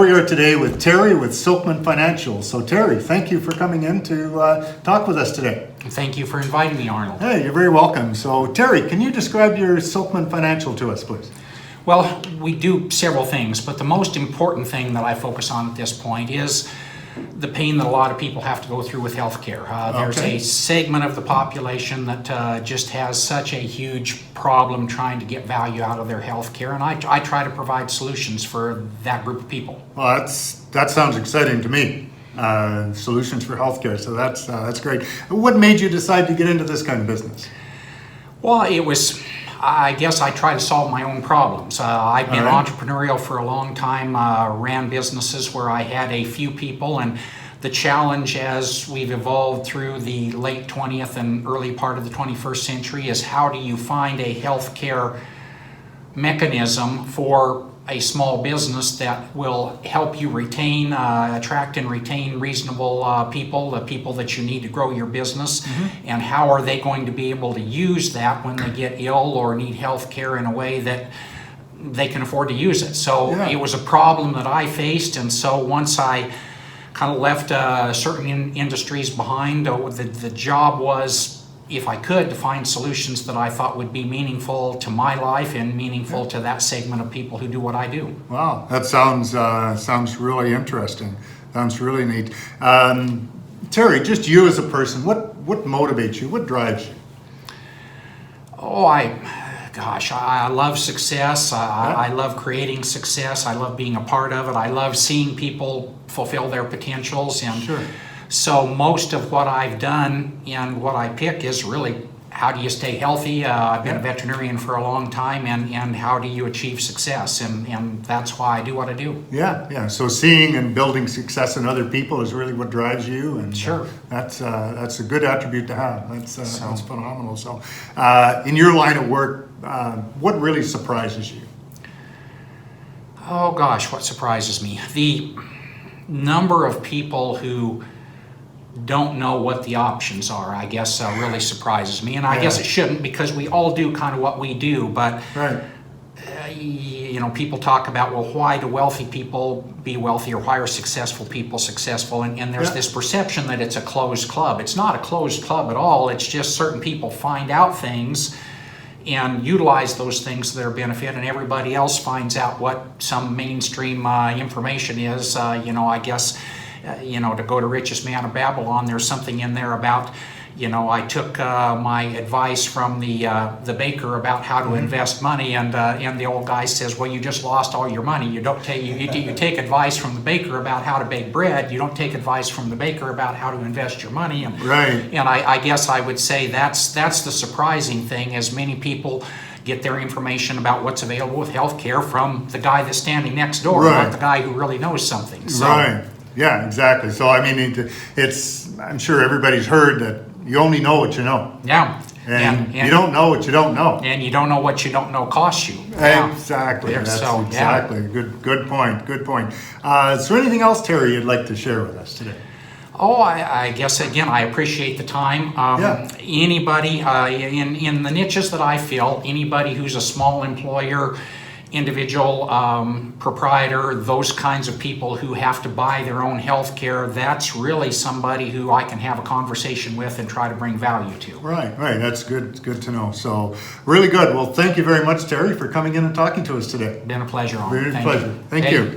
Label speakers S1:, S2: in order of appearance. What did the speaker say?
S1: we are today with Terry with Silkman Financial. So Terry, thank you for coming in to talk with us today.
S2: Thank you for inviting me, Arnold.
S1: Hey, you're very welcome. So Terry, can you describe your Silkman Financial to us, please?
S2: Well, we do several things, but the most important thing that I focus on at this point is the pain that a lot of people have to go through with healthcare. There's a segment of the population that just has such a huge problem trying to get value out of their healthcare, and I try to provide solutions for that group of people.
S1: Well, that sounds exciting to me. Solutions for healthcare, so that's great. What made you decide to get into this kind of business?
S2: Well, I guess I try to solve my own problems. I've been entrepreneurial for a long time, ran businesses where I had a few people, and the challenge as we've evolved through the late 20th and early part of the 21st century is how do you find a healthcare mechanism for a small business that will help you attract and retain reasonable people, the people that you need to grow your business, and how are they going to be able to use that when they get ill or need health care in a way that they can afford to use it. So it was a problem that I faced, and so once I kind of left certain industries behind, the job was, if I could, to find solutions that I thought would be meaningful to my life and meaningful to that segment of people who do what I do.
S1: Wow, that sounds really interesting. Sounds really neat. Terry, just you as a person, what motivates you? What drives you?
S2: Oh, I love success. I love creating success. I love being a part of it. I love seeing people fulfill their potentials. And so most of what I've done and what I pick is really how do you stay healthy. I've been a veterinarian for a long time, and how do you achieve success, and that's why I do what I do. Yeah.
S1: So seeing and building success in other people is really what drives you, and that's a good attribute to have. That's phenomenal. So in your line of work, what really surprises you?
S2: Oh gosh, what surprises me? The number of people who don't know what the options are, I guess, really surprises me. And I guess it shouldn't, because we all do kind of what we do. But, people talk about, well, why do wealthy people be wealthy, or why are successful people successful? And there's this perception that it's a closed club. It's not a closed club at all. It's just certain people find out things and utilize those things to their benefit, and everybody else finds out what some mainstream information is. I guess, to go to richest man of Babylon, there's something in there about, I took my advice from the baker about how to invest money, and the old guy says, well, you just lost all your money. You don't take you take advice from the baker about how to bake bread. You don't take advice from the baker about how to invest your money. And I guess I would say that's the surprising thing, as many people get their information about what's available with healthcare from the guy that's standing next door, not the guy who really knows something. So,
S1: yeah, exactly. So I mean, I'm sure everybody's heard that you only know what you know.
S2: Yeah.
S1: And you don't know what you don't know.
S2: And you don't know what you don't know costs you.
S1: Exactly. Good point. Is there anything else, Terry, you'd like to share with us today?
S2: Oh, I guess, again, I appreciate the time. Anybody in the niches that I fill, anybody who's a small employer, individual proprietor, those kinds of people who have to buy their own health care, that's really somebody who I can have a conversation with and try to bring value to.
S1: Right. That's good to know. So really good. Well, thank you very much, Terry, for coming in and talking to us today.
S2: Been a pleasure.
S1: Thank you.